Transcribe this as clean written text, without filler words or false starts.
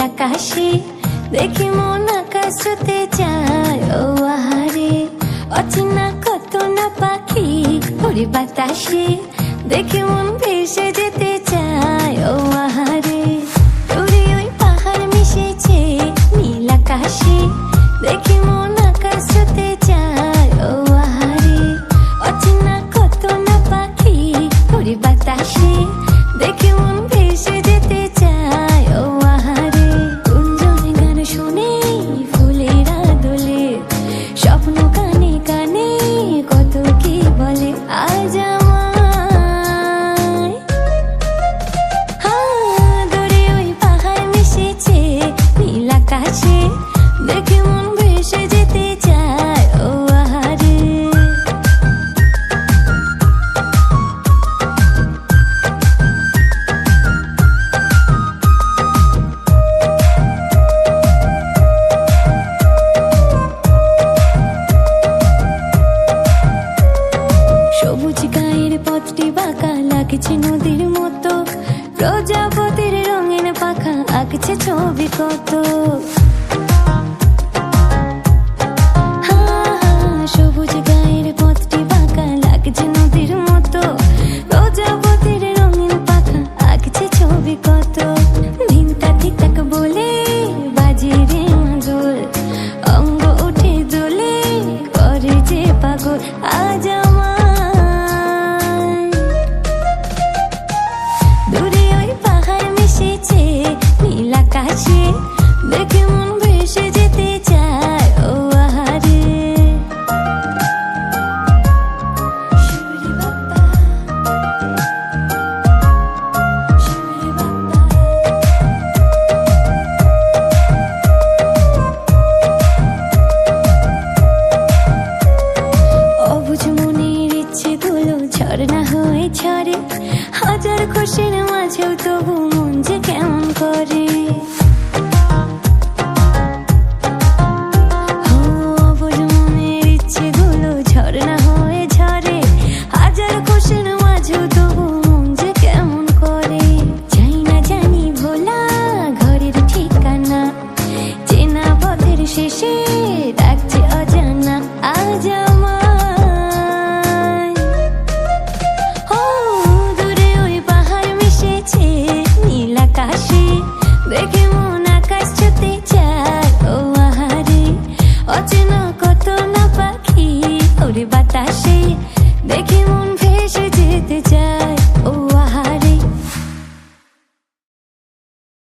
আকাশে দেখি মন আকাশ ছুতে যায়, ও আহারে অচেনা কত না পাখি উড়ে বাতাসে, দেখি মন ভেসে যেতে চায়, ও আহারে দূরে ওই পাহাড় মিশেছে নীল আকাশে, দেখি মন আকাশ ছুতে যায়, ও আহারে অচেনা কত না পাখি উড়ে বাতাসে, দেখি মন ভেসে যেতে চায়, ও আহারে গুঞ্জনে গান শুনে ফুলেরা দোলে, স্বপ্ন কানে কানে কত কি বলে আজ আমায়। দূরে ওই পাহাড় মিশেছে নীল আকাশে, দেখে মন ভেসে যেতে চায়, ও আহারে সবুজ গায়ের পথটি বাঁকা লাগছে নদীর মতো, প্রজাপতির রঙিন পাখা আঁকছে ছবি কত। সবুজ গায়ের পথটি বাঁকা লাগছে নদীর মতো, প্রজাপতির রঙিন পাখা আঁকছে ছবি কত। ধিনতা ঠিকঠাক বলে বাজে রে মাদল, অঙ্গ উঠে দোলে করে যে পাগল আজ আমায়। দূরে ওই পাহাড় মিশেছে নীল আকাশে, দেখে মন ভেসে যেতে চায়, ও আহারে শিউরে বাপ্পা, শিউরে বাপ্পা। অবুঝ মনের ইচ্ছে গুলো ঝর্ণা হয়ে ঝরে, হাজার খুশির মাঝেও তবু মন যে কেমন করে। অবুঝ মনের ইচ্ছে গুলো ঝর্ণা হয়ে ঝরে, হাজার খুশির মাঝেও তবু মন যে কেমন করে। যাই না জানি ভোলা ঘরের ঠিকানা, চেনা পথের শেষে ডাকছে অজানা আজ আমায়। দূরে ওই পাহাড় মিশেছে নীল আকাশে, দেখে মন আকাশ ছুতে চায়, ও আহারে অচেনা কত না পাখি ওরে বাতাসে, দেখে মন